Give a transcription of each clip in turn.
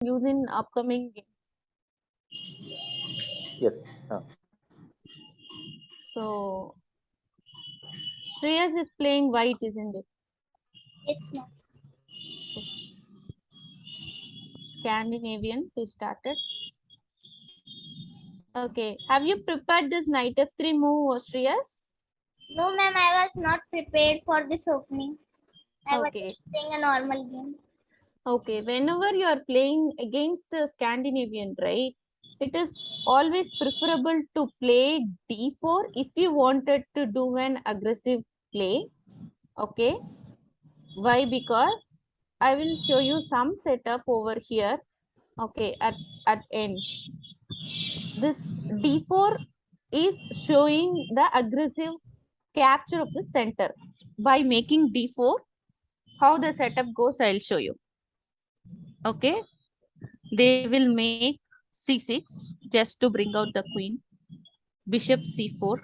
use in upcoming game. Yes. So Shreyas is playing white, isn't it? Yes, ma'am. Scandinavian, they started. Okay. Have you prepared this knight f3 move, Shreyas? No, ma'am, I was not prepared for this opening. I was Okay. just playing a normal game. Okay. Whenever you are playing against the Scandinavian, right, it is always preferable to play d4 if you wanted to do an aggressive play. Okay. Why? Because I will show you some setup over here. Okay. At end. This d4 is showing the aggressive capture of the center. By making d4, how the setup goes, I'll show you. Okay, they will make c6 just to bring out the queen, bishop c4,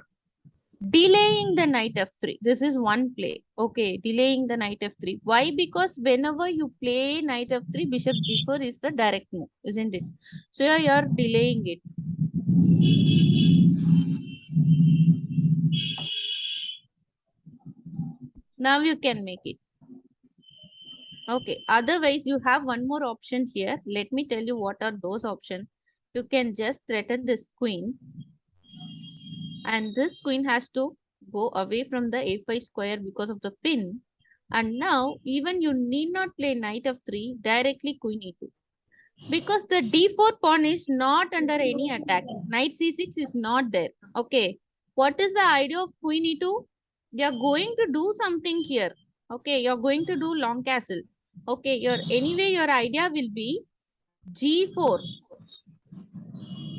delaying the knight f3. This is one play. Okay, delaying the knight f3. Why? Because whenever you play knight f3, bishop g4 is the direct move, isn't it? So you're delaying it. Now you can make it. Okay, otherwise you have one more option here. Let me tell you what are those options. You can just threaten this queen, and this queen has to go away from the a5 square because of the pin. And now even you need not play knight f3, directly queen e2. Because the d4 pawn is not under any attack. Knight c6 is not there. Okay, what is the idea of queen e2? You are going to do something here. Okay, you are going to do long castle. Okay, your idea will be g4.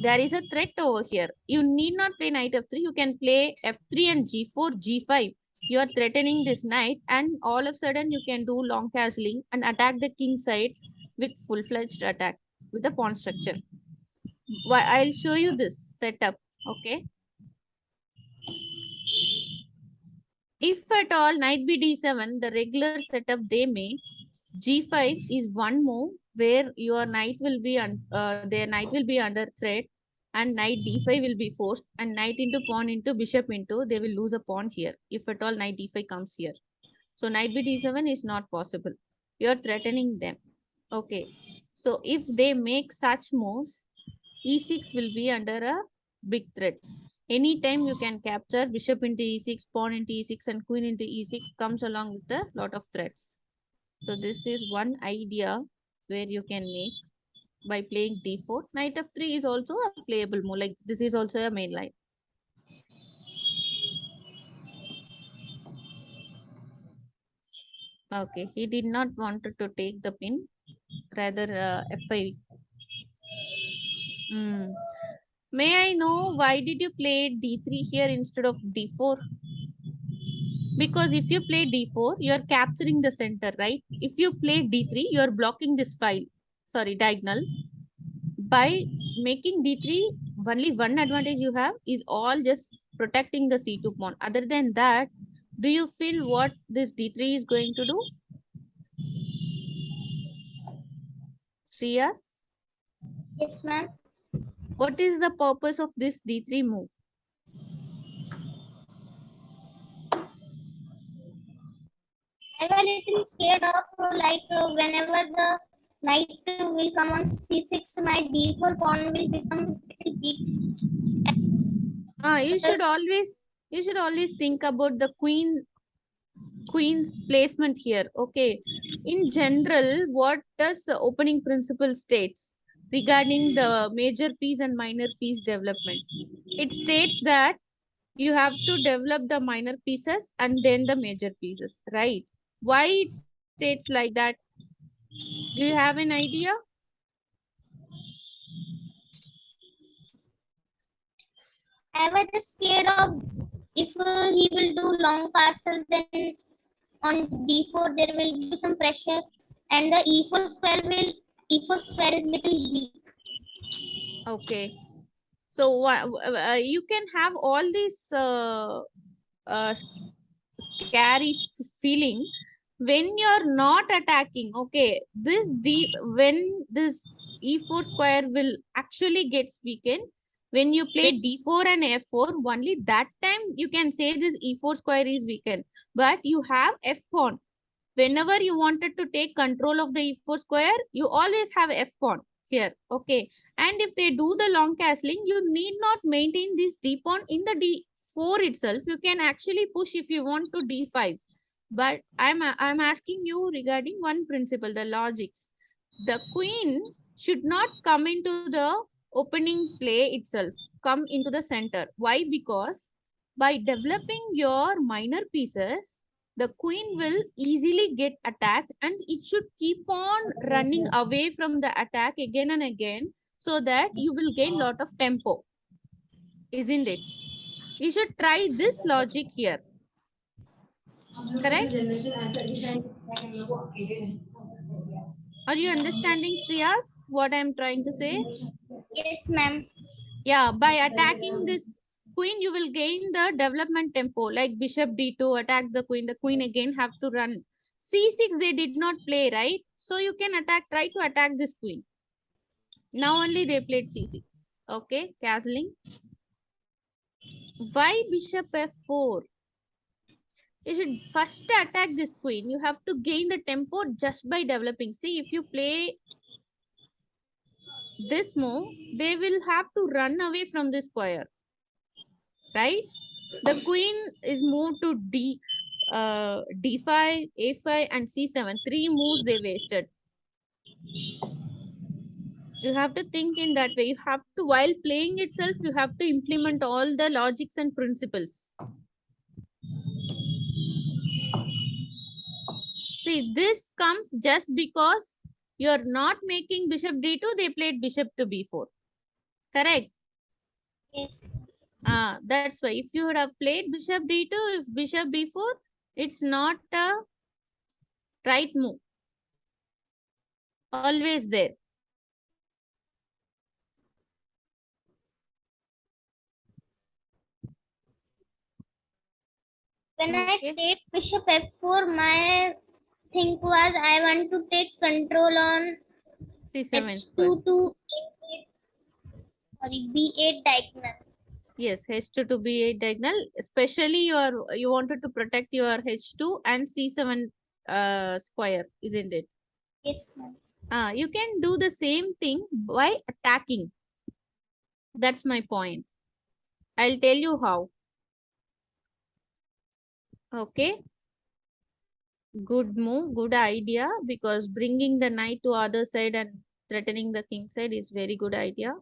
There is a threat over here. You need not play knight f3. You can play f3 and g4, g5. You are threatening this knight, and all of a sudden you can do long castling and attack the king side with full-fledged attack with the pawn structure. Why? I'll show you this setup. Okay. If at all knight b d7, the regular setup they make, g5 is one move where your knight will be their knight will be under threat, and knight d5 will be forced, and knight into pawn into bishop into, they will lose a pawn here if at all knight d5 comes here. So knight b d7 is not possible. You are threatening them. Okay. So if they make such moves, e6 will be under a big threat. Anytime you can capture bishop into e6, pawn into e6, and queen into e6 comes along with a lot of threats. So this is one idea where you can make by playing d4. Knight f3 is also a playable move. Like this is also a main line. Okay, he did not want to take the pin, rather f5. May I know why did you play d3 here instead of d4? Because if you play d4, you are capturing the center, right? If you play d3, you are blocking this file. Sorry, diagonal. By making d3, only one advantage you have is all just protecting the c2 pawn. Other than that, do you feel what this d3 is going to do? Shreyas, Yes, ma'am. what is the purpose of this d3 move? I was a little scared of whenever the knight will come on c6, my d4 pawn will become little weak. You should always think about the queen's placement here. Okay, in general, what does the opening principle states regarding the major piece and minor piece development? It states that you have to develop the minor pieces and then the major pieces, right? Why it states like that? Do you have an idea? I was just scared of if he will do long castle, then on d4 there will be some pressure, and the e4 square is little weak. Okay, so you can have all these scary feeling when you're not attacking. Okay, this deep when this e4 square will actually gets weakened when you play d4 and f4. Only that time you can say this e4 square is weakened. But you have f pawn. Whenever you wanted to take control of the e4 square, you always have f pawn here. Okay. And if they do the long castling, you need not maintain this d pawn in the d4 itself. You can actually push if you want to d5. But I'm asking you regarding one principle, the logics. The queen should not come into the opening play itself, come into the center. Why? Because by developing your minor pieces, the queen will easily get attacked and it should keep on running away from the attack again and again, so that you will gain lot of tempo, isn't it? You should try this logic here. Correct? Are you understanding, Shreyas, what I'm trying to say? Yes, ma'am. Yeah, by attacking this queen, you will gain the development tempo. Like bishop d2, attack the queen again have to run. c6 they did not play, right? So you can attack, try to attack this queen. Now only they played c6. Okay, castling. Why bishop f4? You should first attack this queen. You have to gain the tempo just by developing. See, if you play this move, they will have to run away from the square, right? The queen is moved to d5, a5, and c7. Three moves they wasted. You have to think in that way. You have to, while playing itself, you have to implement all the logics and principles. See, this comes just because you're not making bishop d2, they played bishop to b4. Correct? Yes. That's why if you would have played bishop d2, if bishop b4, it's not a right move. Always there. When I Okay. played bishop f4, my think was I want to take control on c7 square. h2 to sorry b8 diagonal. Yes, H2 to B8 diagonal. Especially you wanted to protect your H2 and C7 square, isn't it? Yes, ma'am. You can do the same thing by attacking. That's my point. I'll tell you how. Okay. Good move, good idea, because bringing the knight to other side and threatening the king side is very good idea.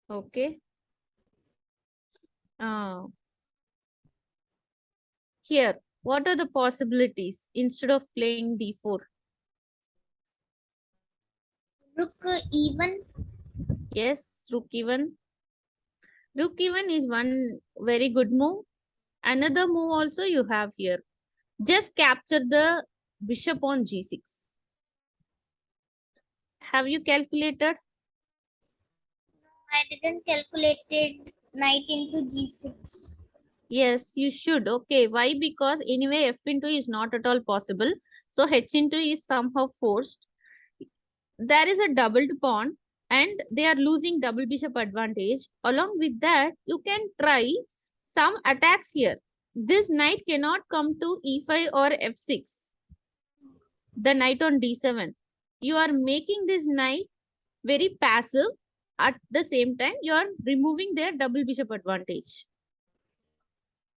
Okay. Uh, Here, what are the possibilities instead of playing d4? Rook e1. Yes, rook e1. Rook e1 is one very good move. Another move also you have here. Just capture the bishop on g6. Have you calculated? I didn't calculated knight into g6. Yes, you should. Okay, why? Because anyway, f into is not at all possible. So h into is somehow forced. There is a doubled pawn and they are losing double bishop advantage. Along with that, you can try some attacks here. This knight cannot come to e5 or f6. The knight on d7. You are making this knight very passive. At the same time, you are removing their double bishop advantage.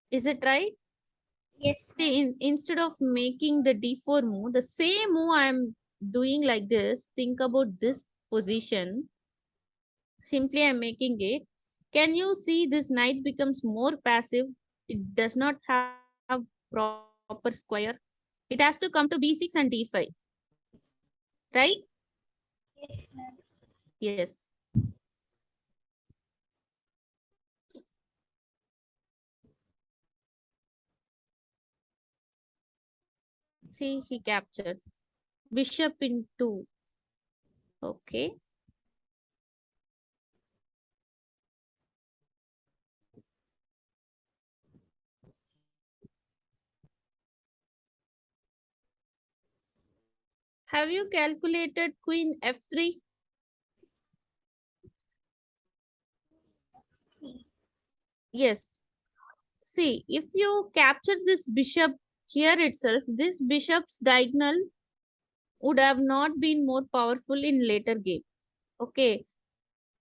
Is it right? Yes, ma'am. See, instead of making the d4 move, the same move I am doing like this, think about this position. Simply I'm making it. Can you see this knight becomes more passive? It does not have proper square. It has to come to b6 and d5, right? Yes, ma'am. Yes. See, he captured. Bishop into. Okay. Have you calculated queen f3? Yes. See, if you capture this bishop here itself, this bishop's diagonal would have not been more powerful in later game. Okay.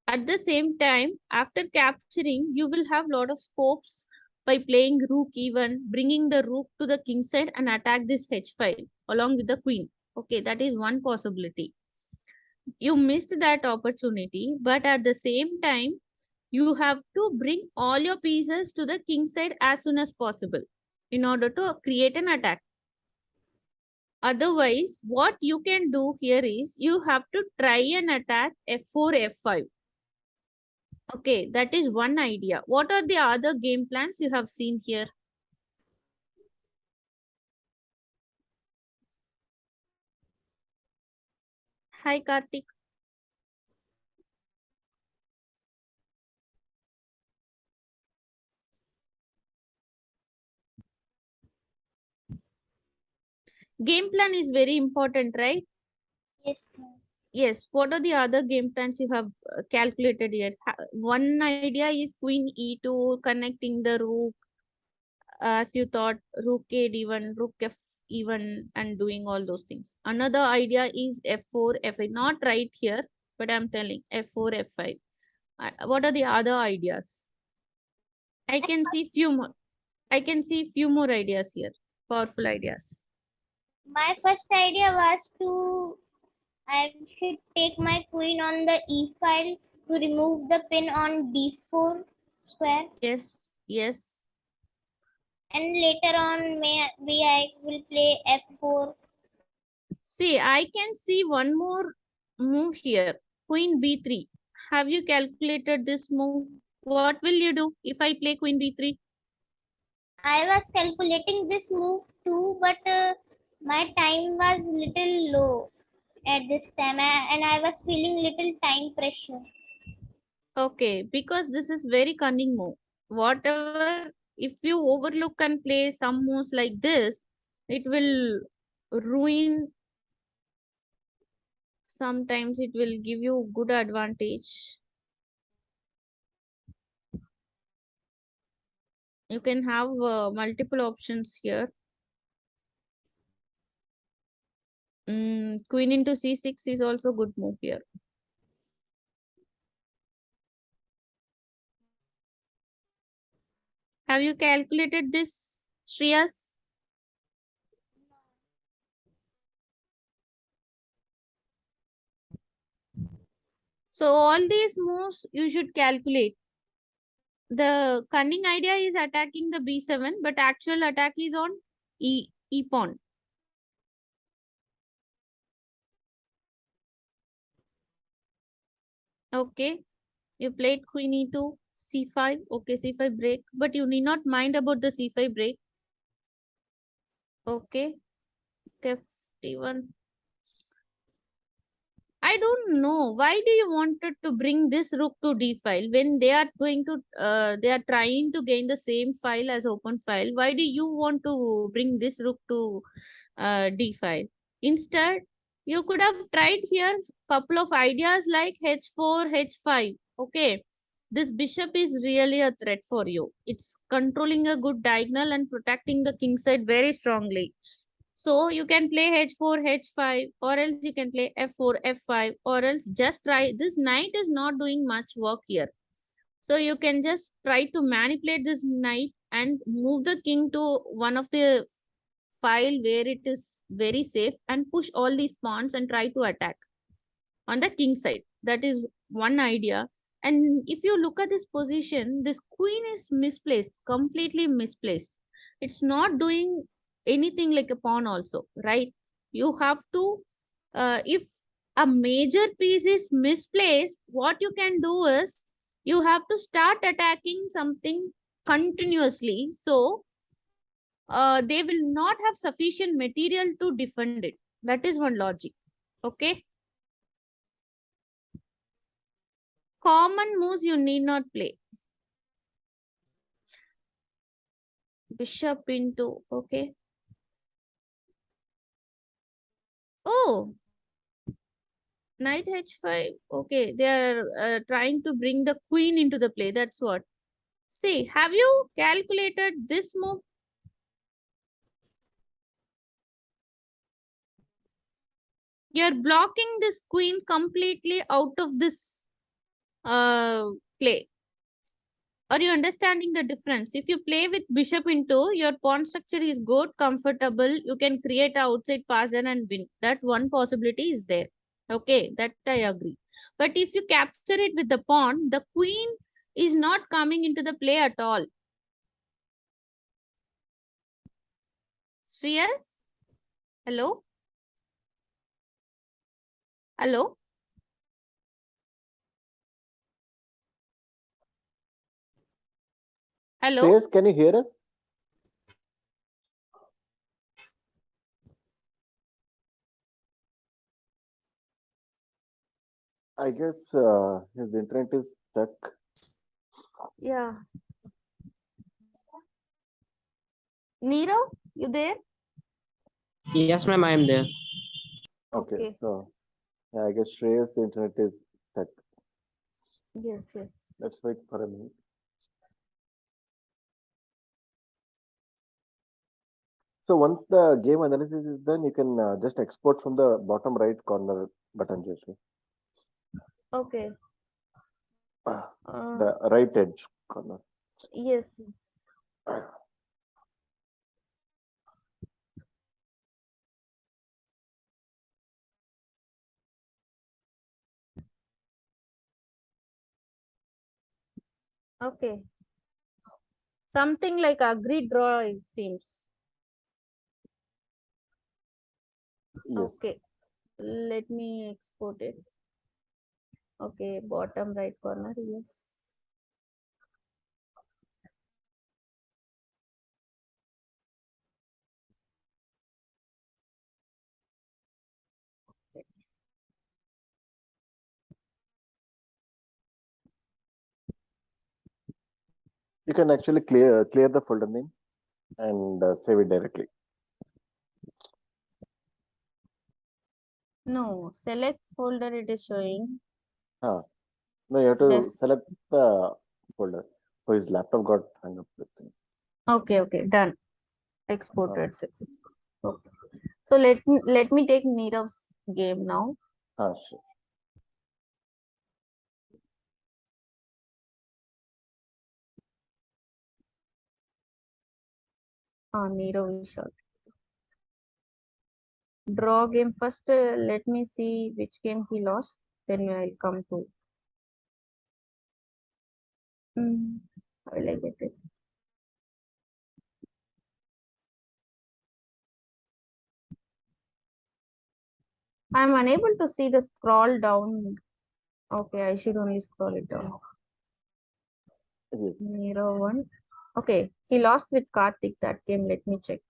At the same time, after capturing, you will have lot of scopes by playing rook even, bringing the rook to the king side and attack this h file along with the queen. Okay, that is one possibility. You missed that opportunity, but at the same time, you have to bring all your pieces to the king side as soon as possible in order to create an attack. Otherwise, what you can do here is you have to try and attack f4, f5. Okay, that is one idea. What are the other game plans you have seen here? Hi, Karthik. Game plan is very important, right? Yes, ma'am. Yes. What are the other game plans you have calculated here? One idea is queen e2, connecting the rook as you thought, rook a d1, rook f even, and doing all those things. Another idea is f4, f5. Not right here, but I'm telling f4, f5. What are the other ideas? I can see few more. I can see few more ideas here. Powerful ideas. My first idea was to I should take my queen on the e file to remove the pin on d4 square, Yes, yes. and later on may I will play f4. See, I can see one more move here. Queen b3. Have you calculated this move? What will you do if I play queen b3? I was calculating this move too, but my time was little low at this time, and I was feeling little time pressure. Okay, because this is very cunning move. Whatever, if you overlook and play some moves like this, it will ruin. Sometimes it will give you good advantage. You can have multiple options here. Queen into c6 is also good move here. Have you calculated this, Shreyas? So all these moves you should calculate. The cunning idea is attacking the b7, but actual attack is on e pawn. Okay, you played queen e2, c5. Okay, c5 break, but you need not mind about the c5 break. Okay, f1. I don't know. Why do you wanted to bring this rook to d file when they are going to they are trying to gain the same file as open file? Why do you want to bring this rook to d file? Instead, you could have tried here couple of ideas like h4, h5. Okay, this bishop is really a threat for you. It's controlling a good diagonal and protecting the king side very strongly. So you can play h4, h5, or else you can play f4, f5, or else just try. This knight is not doing much work here. So you can just try to manipulate this knight and move the king to one of the file where it is very safe and push all these pawns and try to attack on the king side. That is one idea. And if you look at this position, this queen is misplaced, completely misplaced. It's not doing anything like a pawn also, right? You have to, if a major piece is misplaced, what you can do is you have to start attacking something continuously. So they will not have sufficient material to defend it. That is one logic. Okay. Common moves you need not play. Bishop into, okay. Oh, knight h5. Okay, they are trying to bring the queen into the play. That's what. See, have you calculated this move? You're blocking this queen completely out of this play. Are you understanding the difference? If you play with bishop into, your pawn structure is good, comfortable. You can create a outside pattern and win. That one possibility is there. Okay, that I agree. But if you capture it with the pawn, the queen is not coming into the play at all. Shreyas? Hello? Hello? Hello? Shreyas, can you hear us? I guess his internet is stuck. Yeah. Nero, you there? Yes, ma'am, I am there. Okay, Okay. so yeah, I guess Shreyas' internet is stuck. Yes, yes. Let's wait for a minute. So once the game analysis is done, you can just export from the bottom right corner button, Joshua. Okay. Uh, The right edge corner. yes, yes. Okay. Something like agreed draw, it seems. Yes. Okay. Let me export it. Okay, bottom right corner, yes. You can actually clear the folder name and save it directly. No, select folder it is showing. No, you have to Yes. select the folder. So his laptop got hung up with him. Okay, okay, done. Oh, Exported successfully. Okay. So let me take Neerav's game now. sure. Neerav is shot. Draw game first. Let me see which game he lost. Then I'll come to. How will I get it? I'm unable to see the scroll down. Okay, I should only scroll it down. Yes. Neerav won. Okay, he lost with Karthik that game. Let me check.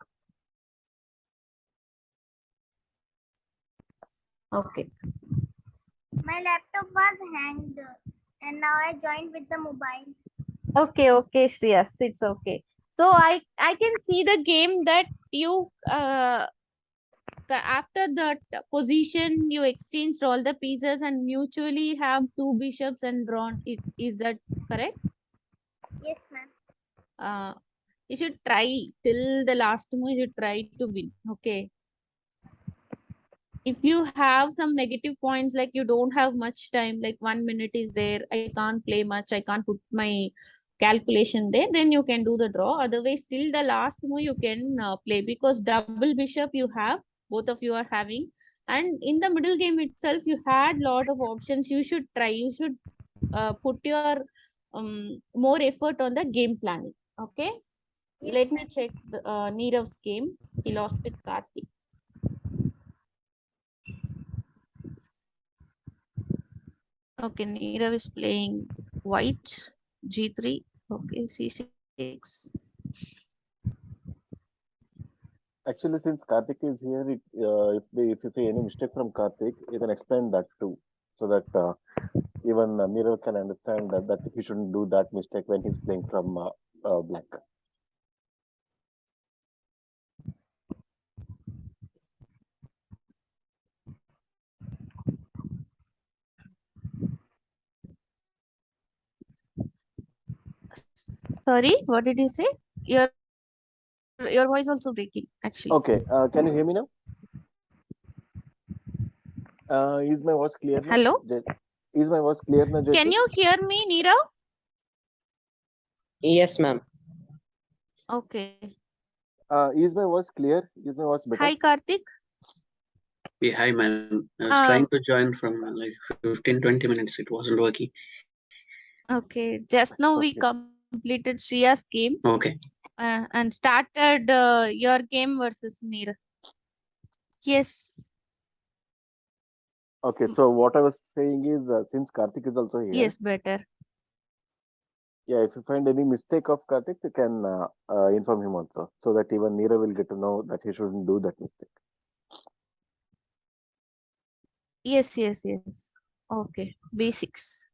Okay. My laptop was hanged and now I joined with the mobile. Okay, okay, Shreyas, it's okay. So I can see the game that you after that position you exchanged all the pieces and mutually have two bishops and drawn. Is that correct? Yes, ma'am. Uh, you should try till the last move. You should try to win. Okay. If you have some negative points, like you don't have much time, like 1 minute is there, I can't play much, I can't put my calculation there, then you can do the draw. Otherwise, till the last move you can play, because double bishop you have, both of you are having, and in the middle game itself you had lot of options. You should try, you should put your more effort on the game planning. Okay. Yes, Let me ma'am. check the Neerav's game. He lost with Karthik. Okay, Nirav is playing white, g3. Okay, c6. Actually, since Karthik is here, if you see any mistake from Karthik, you can explain that too, so that even Nirav can understand that he shouldn't do that mistake when he's playing from black. Sorry, what did you say? Your voice also breaking, actually. Okay, can you hear me now? Is my voice clear now? Hello? Is my voice clear now, Can Jesse? you hear me, Neera? Yes, ma'am. Okay. Is my voice clear? Is my voice better? Hi, Karthik. Yeah, hi, ma'am. I was Um, trying to join from like 15, 20 minutes. It wasn't working. okay. Just now we Okay. completed Shriya's game Okay. and started your game versus Neera. Yes. Okay, so what I was saying is, since Karthik is also here, Yes, better. yeah, if you find any mistake of Karthik, you can inform him also, so that even Neera will get to know that he shouldn't do that mistake. Yes, yes, yes. Okay. Basics.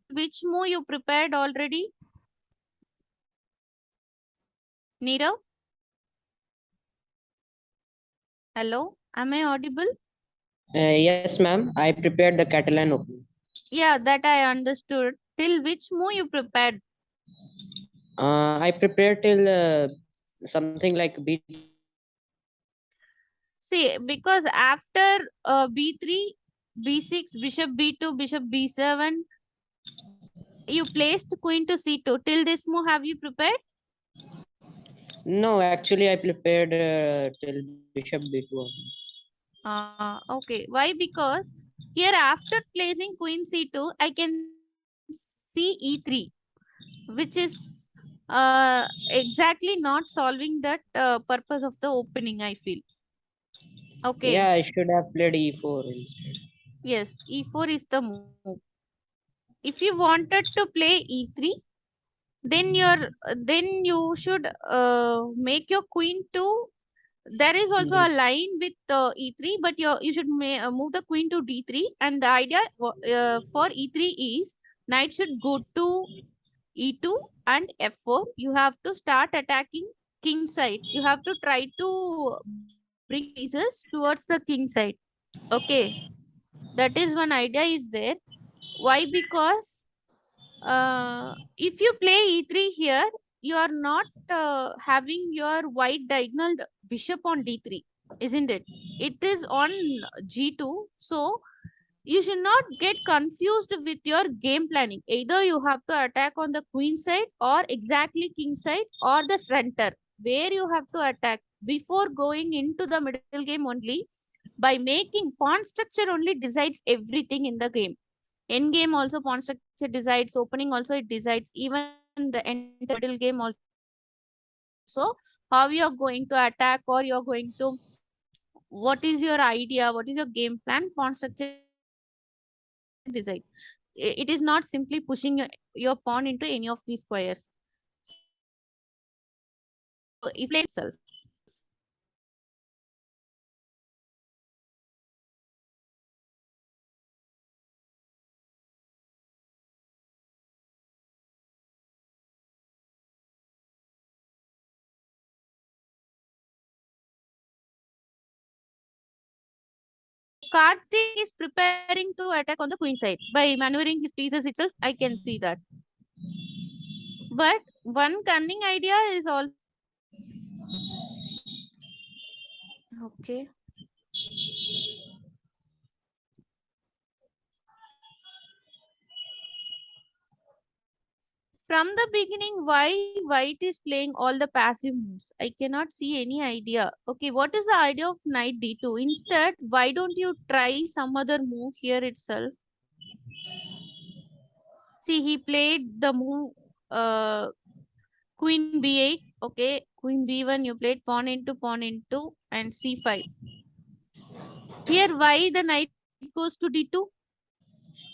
Which move you prepared already, Neera? Hello? Am I audible? Yes, ma'am. I prepared the Catalan opening. Yeah, that I understood. Till which move you prepared? I prepared till something like B3. See, because after b3, b6, bishop b2, bishop b7, you placed queen to c2. Till this move, have you prepared? No, actually, I prepared till Bishop B2 only. Okay. Why? Because here after placing queen c2, I can see e3, which is exactly not solving that purpose of the opening, I feel. Okay. Yeah, I should have played E4 instead. Yes, e4 is the move. If you wanted to play e3, then you should make your queen to. There is also a line with e3, but you should move the queen to d3. And the idea for e3 is knight should go to e2 and f4. You have to start attacking king side. You have to try to bring your pieces towards the king side. Okay, that is one idea is there. Why? Because if you play e3 here, you are not having your white diagonal bishop on d3, isn't it? It is on g2. So you should not get confused with your game planning. Either you have to attack on the queen side or exactly king side or the center, where you have to attack before going into the middle game only. By making pawn structure only decides everything in the game. End game also pawn structure decides, opening also it decides, even the entire middle game also, how you are going to attack or you are going to, what is your idea, what is your game plan, pawn structure decides. It is not simply pushing your pawn into any of these squares. So if you play e3, if you play e3 here, you are not Karthik is preparing to attack on the queen side by maneuvering his pieces itself. I can see that. But one cunning idea is also there. Okay. From the beginning, why white is playing all the passive moves? I cannot see any idea. Okay, what is the idea of knight d2? Instead, why don't you try some other move here itself? See, he played the move uh, queen b8. Okay, queen b1, you played pawn into, and c5. Here, why the knight goes to d2?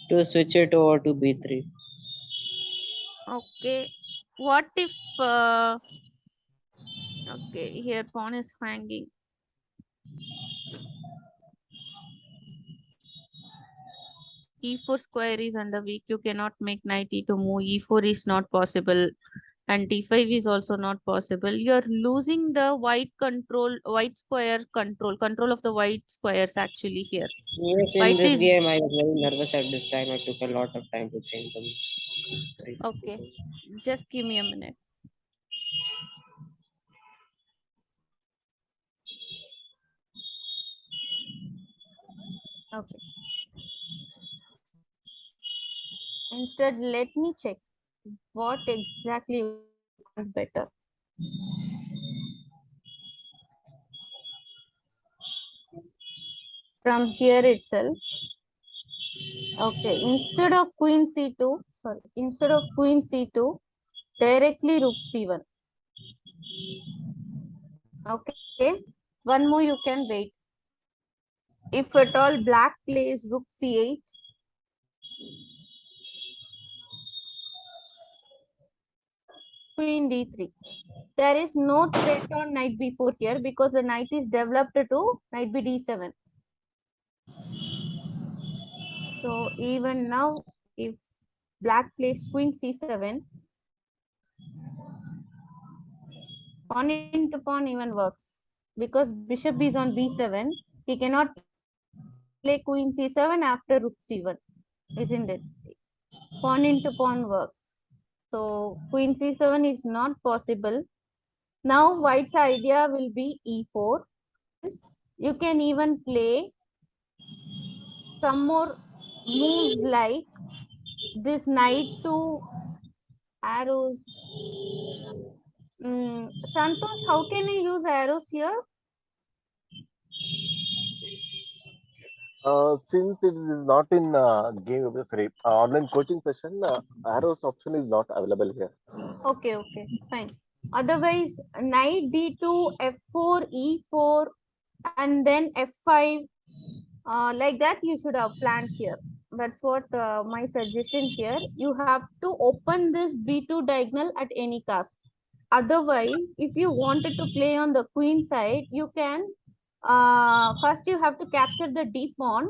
To switch it over to B3. Okay. What if, okay, here pawn is hanging. E4 square is under weak. You cannot make knight e to move. E4 is not possible. And d5 is also not possible. You're losing the white square control of the white squares actually here. Yes, in White this is game, I was very nervous at this time. I took a lot of time to think. okay. Just give me a minute. Okay. Instead, let me check what exactly you want better. From here itself. Okay, instead of queen c2, directly rook c1. Okay, one more you can wait. If at all black plays rook c8, queen d3. There is no threat on knight b4 here because the knight is developed to knight b d7. So even now, if black plays queen c7, pawn into pawn even works because bishop is on b7. He cannot play queen c7 after rook c1, isn't it? Pawn into pawn works. So queen c7 is not possible. Now white's idea will be e4. You can even play some more moves like this knight to arrows. Santosh, how can I use arrows here? Since it is not in sorry, online coaching session, arrows option is not available here. Okay, fine. Otherwise, knight d2, f4, e4, and then f5, like that you should have planned here. That's what my suggestion here. You have to open this b2 diagonal at any cost. Otherwise, if you wanted to play on the queen side, you can first you have to capture the d pawn.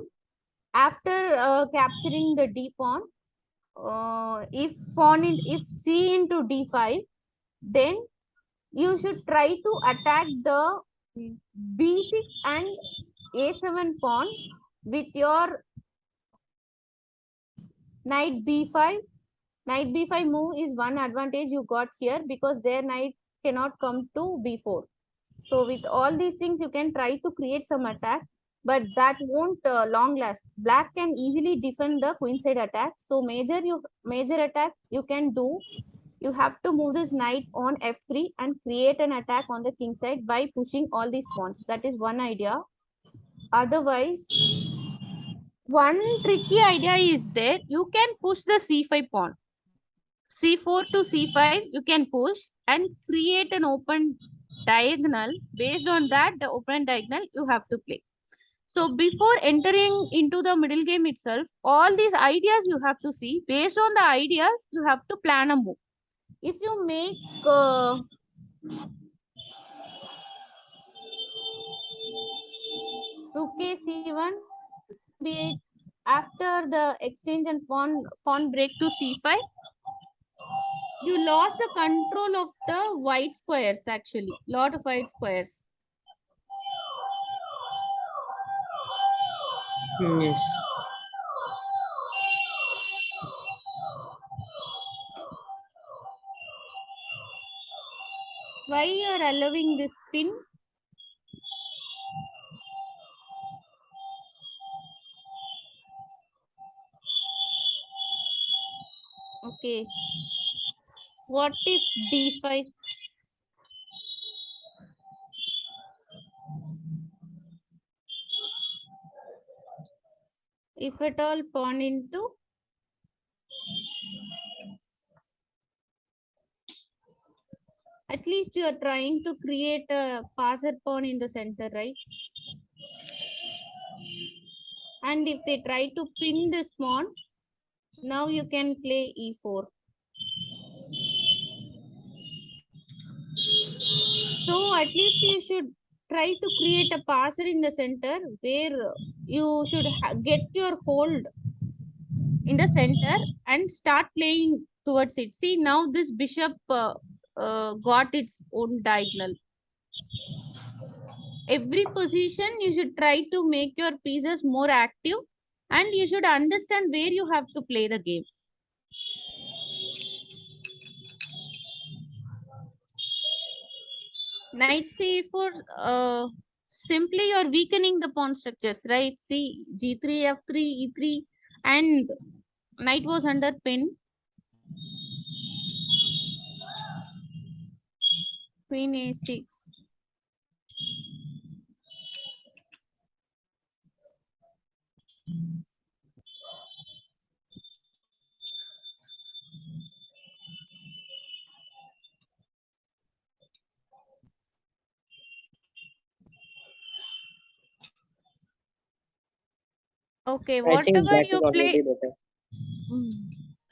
After capturing the d pawn, if c into d5, then you should try to attack the b6 and a7 pawn with your knight b5. Knight b5 move is one advantage you got here because their knight cannot come to b4. So with all these things, you can try to create some attack, but that won't long last. Black can easily defend the queenside attack. So major attack you can do. You have to move this knight on f3 and create an attack on the king side by pushing all these pawns. That is one idea. Otherwise, one tricky idea is there. You can push the c5 pawn. c4 to c5, you can push and create an open diagonal. Based on that, the open diagonal you have to play. So before entering into the middle game itself, all these ideas you have to see. Based on the ideas, you have to plan a move. If you make rook a c1, b8, after the exchange and pawn break to c5, you lost the control of the white squares actually. Lot of white squares. Yes. Why you are allowing this pin? Okay. What if d5? If at all pawn into, at least you are trying to create a passer pawn in the center, right? And if they try to pin this pawn, now you can play e4. So at least you should try to create a passer in the center where you should get your hold in the center and start playing towards it. See, now this bishop got its own diagonal. Every position you should try to make your pieces more active, and you should understand where you have to play the game. Knight c4, simply you're weakening the pawn structures, right? See, g3, f3, e3, and knight was under pin. Queen a6. Okay, I think whatever black is you already play. better.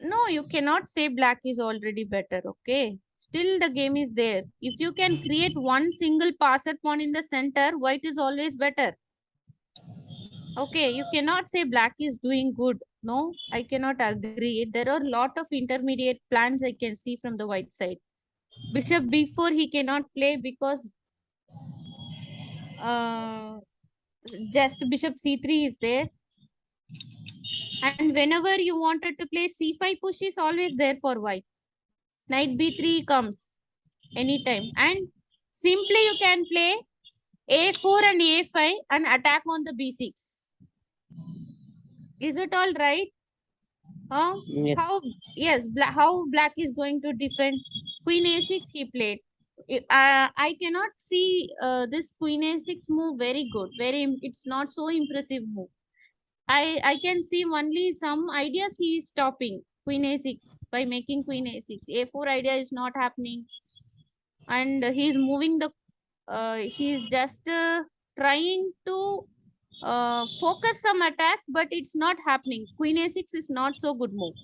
No, you cannot say black is already better, okay? Still the game is there. If you can create one single passer pawn in the center, white is always better. Okay, you cannot say black is doing good. No, I cannot agree. There are a lot of intermediate plans I can see from the white side. Bishop b4 he cannot play because uh, just bishop c3 is there. And whenever you wanted to play c5 push is always there for white. Knight b3 comes anytime. And simply you can play a4 and a5 and attack on the b6. Is it all right? Yes. How, yes, how black is going to defend? Queen a6 he played. I cannot see this queen a6 move very good. It's not so impressive move. I can see only some ideas he is stopping queen a6 by making queen a6. A4 idea is not happening, and he's moving the. He's just trying to focus some attack, but it's not happening. Queen a6 is not so good move.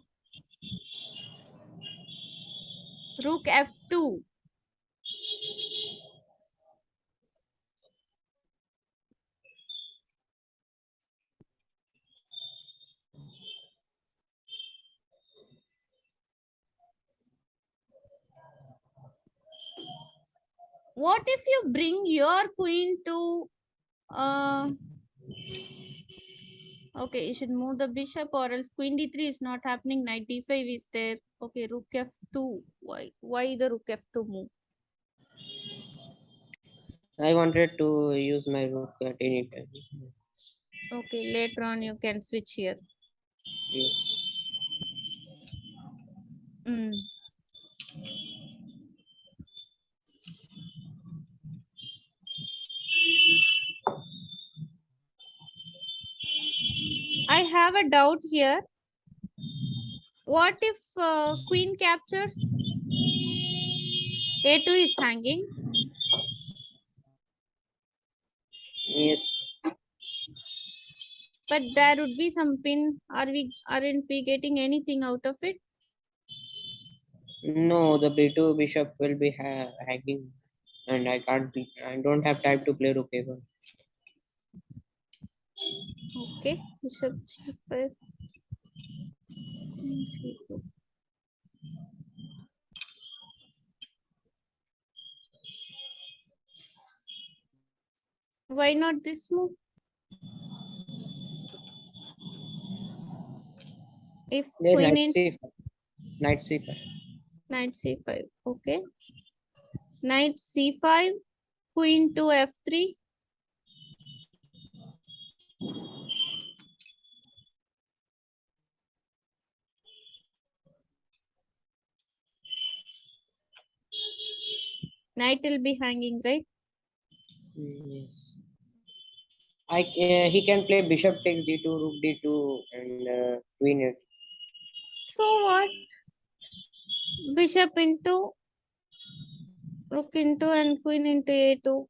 Rook f2. What if you bring your queen to okay, you should move the bishop, or else queen d3 is not happening. Knight d5 is there. Okay, rook f2. Why the rook f2 move? I wanted to use my rook at any time. Okay, later on you can switch here. Yes. Mm. I have a doubt here. What if queen captures? A2 is hanging, Yes. but there would be some pin. Aren't we getting anything out of it? No, the b2 bishop will be hanging, and I can't be. I don't have time to play rook a1. Okay, bishop g5. Queen c2. Why not this move? If There's queen knight in c5. Knight c5. knight c5. Okay. Knight c5, queen to f3. Knight will be hanging, right? Yes. He can play bishop takes d2, rook d2, and queen it. So what? Bishop into, rook into, and queen into a2.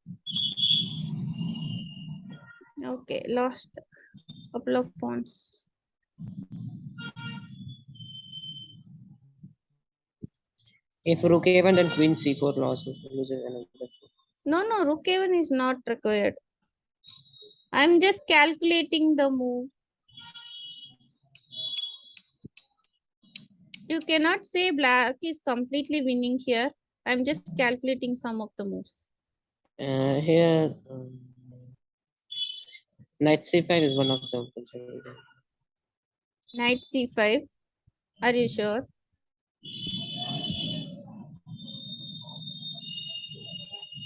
Okay, lost a couple of pawns. If rook a1, then queen c4 loses another. No, rook a1 is not required. I'm just calculating the move. You cannot say black is completely winning here. I'm just calculating some of the moves. Here, knight c5 is one of the options. Knight c5. Are you sure?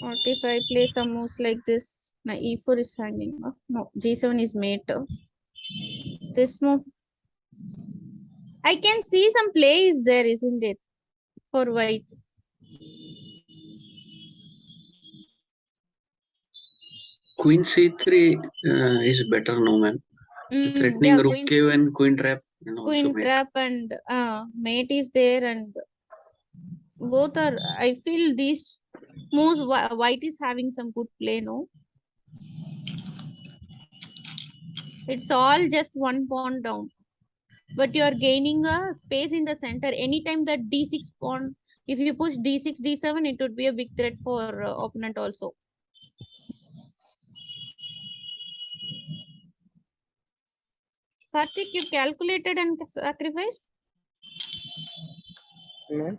What if I play some moves like this? My e4 is hanging. Oh, no, g7 is mate. This move. I can see some play is there, isn't it? For white. Queen c3 is better now, ma'am. Threatening Yeah, rook a1, queen trap, and also queen mate. trap and mate is there, and both are. I feel these moves white is having some good play. No, it's all just one pawn down, but you are gaining a space in the center. Anytime that d6 pawn, if you push d6, d7, it would be a big threat for opponent also. Karthik, you calculated and sacrificed? No?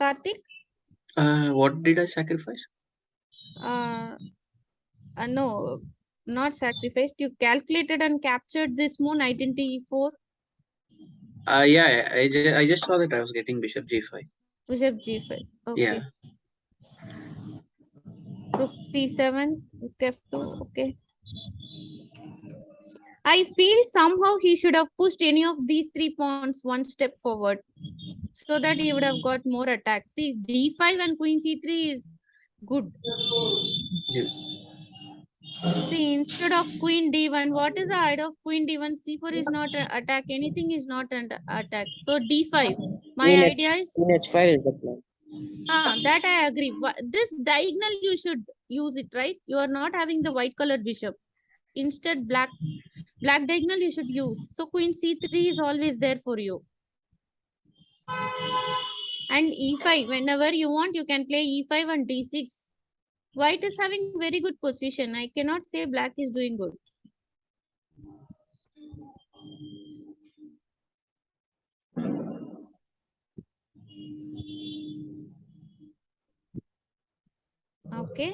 Karthik? What did I sacrifice? No, not sacrificed. You calculated and captured this moon identity e4. Yeah, I just saw that I was getting bishop g5. Bishop g5. Yeah. Okay. Rook c7. Rook f2. Okay. I feel somehow he should have pushed any of these 3 pawns one step forward, so that he would have got more attacks. See, d5 and queen c3 is good. Yeah. See, instead of queen d1, what is the idea of queen d1? c4 is not an attack. Anything is not an attack. So d5. My idea is Queen h5 is the plan. that I agree. This diagonal you should use it, right? You are not having the white colored bishop. Instead, black diagonal you should use. So queen c3 is always there for you. And e5, whenever you want, you can play e5 and d6. White is having very good position. I cannot say black is doing good. Okay.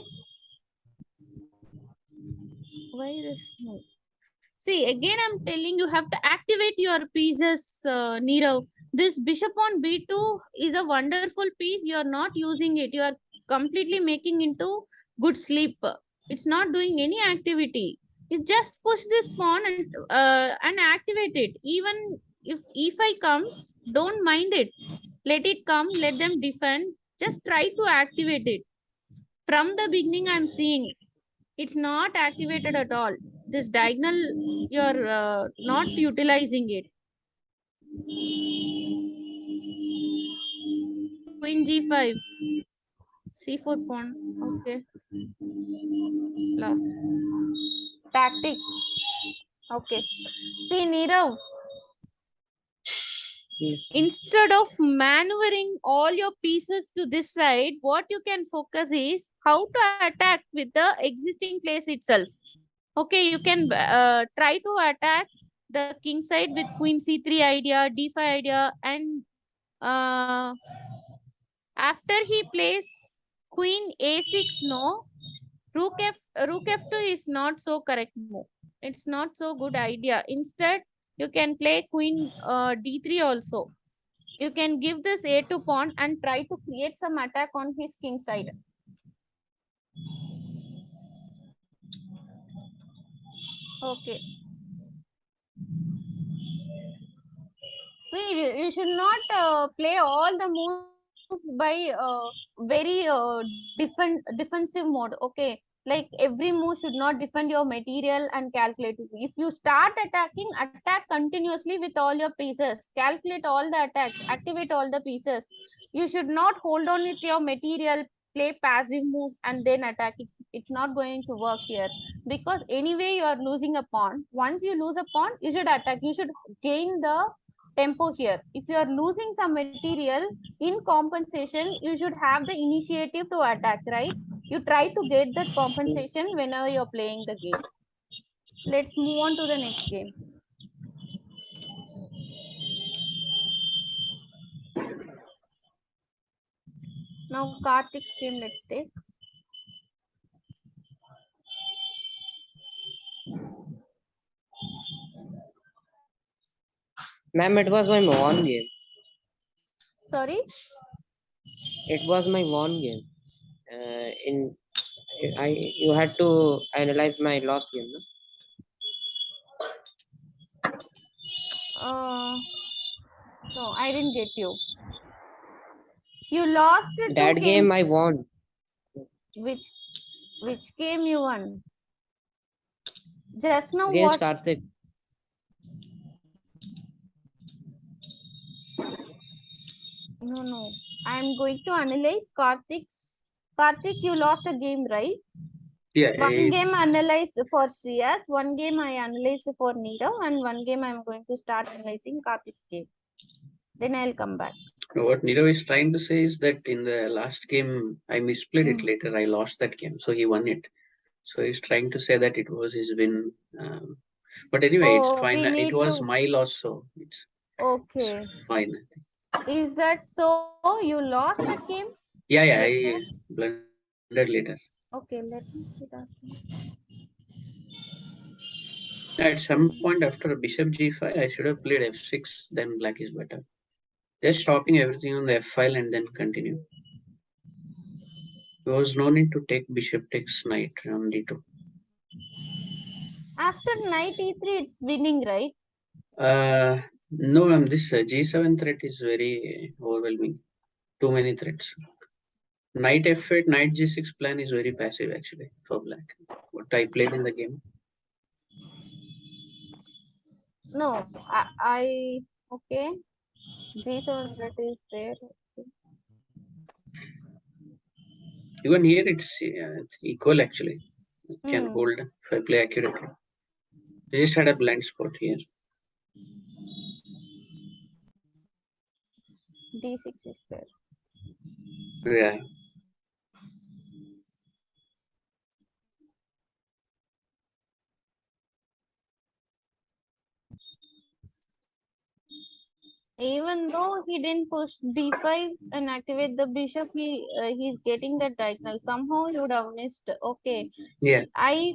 Why this move? See, again, I'm telling you have to activate your pieces, Nirav. This bishop on b2 is a wonderful piece. You are not using it. You are completely making into good sleep. It's not doing any activity. You just push this pawn and activate it. Even if e5 comes, don't mind it. Let it come. Let them defend. Just try to activate it. From the beginning, I'm seeing it's not activated at all. This diagonal, you're not utilizing it. Queen g5, c4 pawn. Okay. Last. Tactics. Okay. See, Nirav, Yes. instead of maneuvering all your pieces to this side, what you can focus is how to attack with the existing place itself. Okay, you can try to attack the king side with queen c3 idea, d5 idea, and uh, after he plays queen a6, no, rook f2 is not so correct move. It's not so good idea. Instead, you can play queen d3 also. You can give this a2 pawn and try to create some attack on his king side. Okay. See, you should not play all the moves by very defensive mode. Okay, like every move should not defend your material and calculate. If you start attacking, attack continuously with all your pieces. Calculate all the attacks. Activate all the pieces. You should not hold on with your material. Play passive moves and then attack. It's not going to work here, because anyway you are losing a pawn. Once you lose a pawn, you should attack. You should gain the tempo here. If you are losing some material, in compensation, you should have the initiative to attack, right? You try to get that compensation whenever you're playing the game. Let's move on to the next game. Now Karthik's game, let's take. Ma'am, it was my one game. Sorry? It was my one game. In you had to analyze my last game, no? No, I didn't get you. You lost two That game games. I won. Which game you won? Just now Against what? Karthik. No. I'm going to analyze Karthik's. Karthik, you lost a game, right? Yeah, One game analyzed for Shreyas, one game I analyzed for Neerav, and one game I'm going to start analyzing Karthik's game. Then I'll come back. what Nirav is trying to say is that in the last game, I misplayed it later. I lost that game, so he won it. So he's trying to say that it was his win. But anyway, it's Oh, fine. we It need was to. my loss, so it's Okay. fine. Is that so? You lost that game? Yeah, Later? I blundered later. Okay, let me see that. At some point after bishop g5, I should have played f6, then black is better. Just stopping everything on the f file and then continue. There was no need to take bishop takes knight on d2. After knight e3, it's winning, right? No, ma'am, this g7 threat is very overwhelming. Too many threats. Knight f8, knight g6 plan is very passive actually for black. What I played in the game. No, I okay. G7 threat is there. Okay. Even here it's equal actually. It can hold if I play accurately. I just had a blind spot here. D6 is there. Yeah. Even though he didn't push d5 and activate the bishop, he's getting that diagonal. Somehow he would have missed. Okay. Yeah. I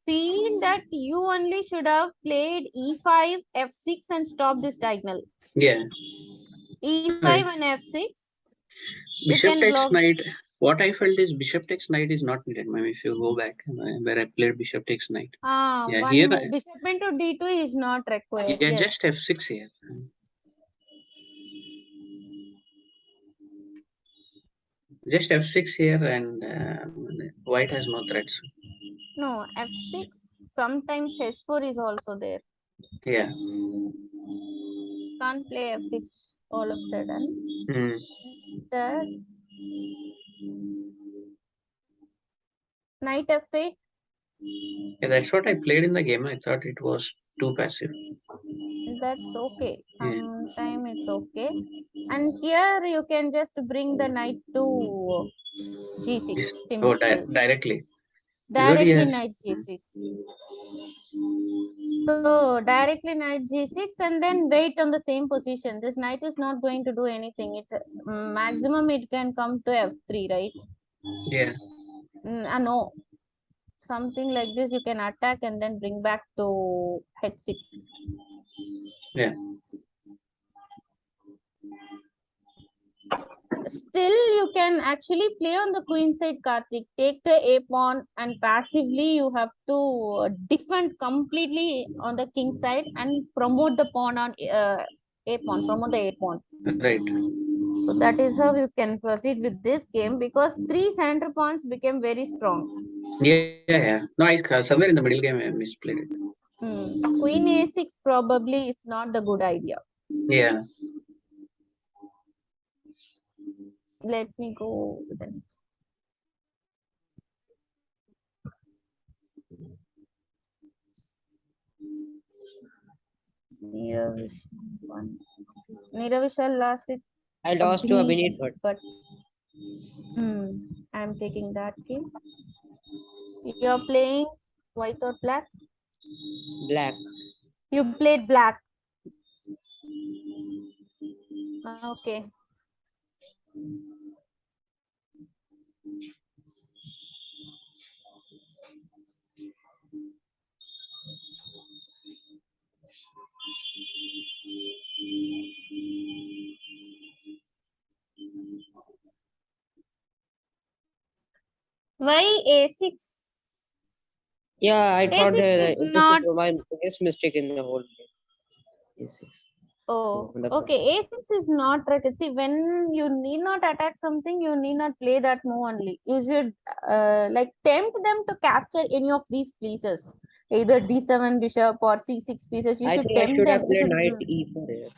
feel that you only should have played e5, f6 and stop this diagonal. Yeah. E5 Right. and f6. Bishop takes knight. What I felt is bishop takes knight is not needed, ma'am. If you go back where I played bishop takes knight. Yeah, One here bishop into d2 is not required. yeah, Yes. just f6 here. Just f6 here and white has no threats. No, f6. Sometimes h4 is also there. Yeah. Can't play f6 all of a sudden. That knight f8. Yeah, that's what I played in the game. I thought it was too passive. That's okay. Sometime it's okay. And here you can just bring the knight to g6. Oh, Simple. directly. Directly knight g6. So directly knight g6 and then wait on the same position. This knight is not going to do anything. It's maximum it can come to f3, right? Yeah. No. Something like this you can attack and then bring back to h6. Yeah. Still you can actually play on the queen side, Karthik. Take the a pawn and passively you have to defend completely on the king side and promote the pawn on a pawn, promote the a pawn. Right. So that is how you can proceed with this game because 3 center pawns became very strong. Yeah. No, somewhere in the middle game I misplayed it. Queen a6 probably is not the good idea. Yeah. Let me go to the next. Neeravishal last with I lost to Abhinit, but I'm taking that game. You're playing white or black? black. You played black. Okay. Why A6? Yeah, I thought A6 is this is not. my biggest mistake in the whole game. A6. Oh, No, the okay. A6 is not right. See, when you need not attack something, you need not play that move only. You should like tempt them to capture any of these pieces, either D7 bishop or C6 pieces. You I should think I tempt should them. have You played should, knight e4 here.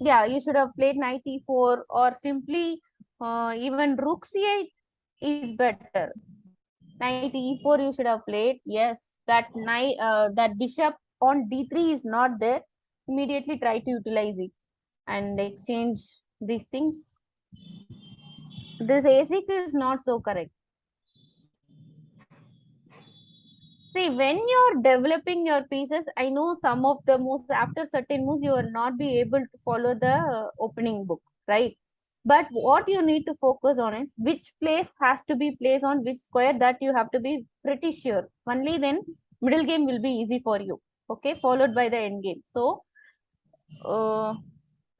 yeah, you should have played knight e4 or simply even rook c8 is better. Knight e4 you should have played. Yes, that bishop on d3 is not there. Immediately try to utilize it and exchange these things. This a6 is not so correct. See, when you're developing your pieces, I know some of the moves, after certain moves, you will not be able to follow the opening book, right? But what you need to focus on is which place has to be placed on which square, that you have to be pretty sure. Only then middle game will be easy for you. Okay, followed by the end game. So, uh,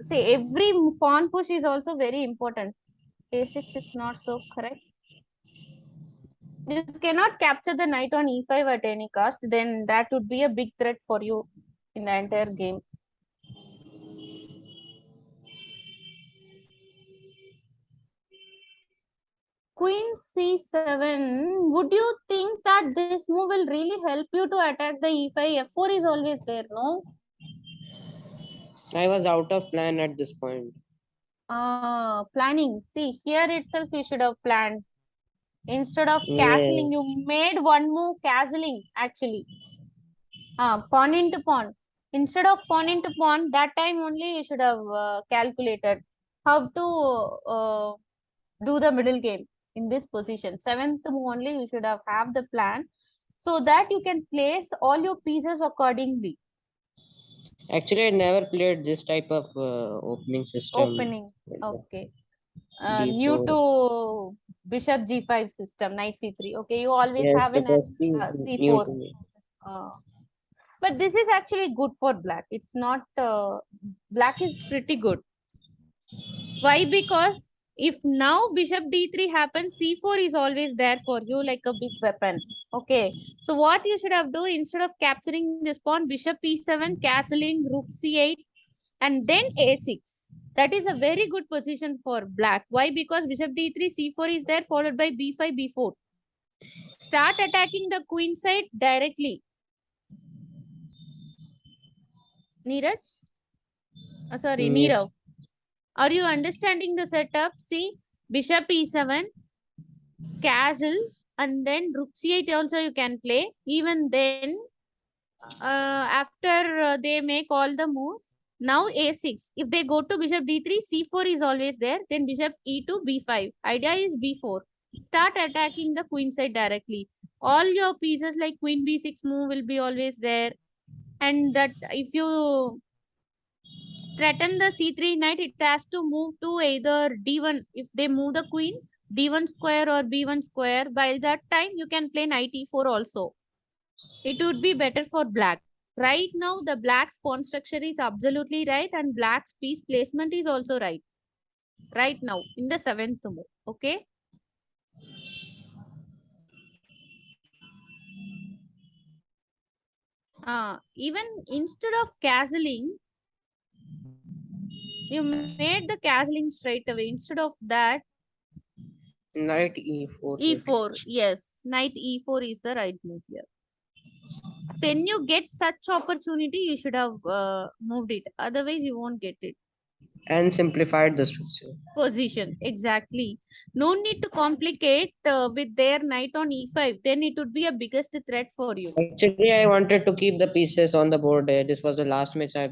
see, every pawn push is also very important. A6 is not so correct. You cannot capture the knight on e5 at any cost, then that would be a big threat for you in the entire game. Queen c7, would you think that this move will really help you to attack the e5? f4 is always there, no? I was out of plan at this point. Planning. See, here itself you should have planned. Instead of castling, Yes. you made one move castling actually. Pawn into pawn. Instead of pawn into pawn, that time only you should have calculated how to do the middle game in this position. Seventh move only you should have the plan so that you can place all your pieces accordingly. Actually, I never played this type of opening system. Opening. Okay. New D4. to bishop g5 system, knight c3. Okay, you always Yes, have it an was new c4. to me. Uh, but this is actually good for black. It's not, black is pretty good. Why? Because if now bishop d3 happens, c4 is always there for you like a big weapon. Okay. So what you should have do, instead of capturing this pawn, bishop e7, castling, rook c8, and then a6. That is a very good position for black. Why? Because bishop d3, c4 is there, followed by b5, b4. Start attacking the queen side directly. Neeraj? Sorry, Yes. Neerav. Are you understanding the setup? See, bishop e7, castle, and then rook c8 also you can play. Even then, after they make all the moves, now a6. If they go to bishop d3, c4 is always there. Then bishop e2, b5. Idea is b4. Start attacking the queen side directly. All your pieces like queen b6 move will be always there. And that if you threaten the c3 knight, it has to move to either d1. If they move the queen, d1 square or b1 square, by that time you can play knight e4 also. It would be better for black. Right now, the black's pawn structure is absolutely right and black's piece placement is also right. Right now, in the seventh move. Okay. Even instead of castling, you made the castling straight away. Instead of that, Knight e4. e4. Yes, knight e4 is the right move here. When you get such opportunity, you should have moved it. Otherwise, you won't get it. And simplified the structure. Position, exactly. No need to complicate with their knight on e5. Then it would be a biggest threat for you. Actually, I wanted to keep the pieces on the board. This was the last match I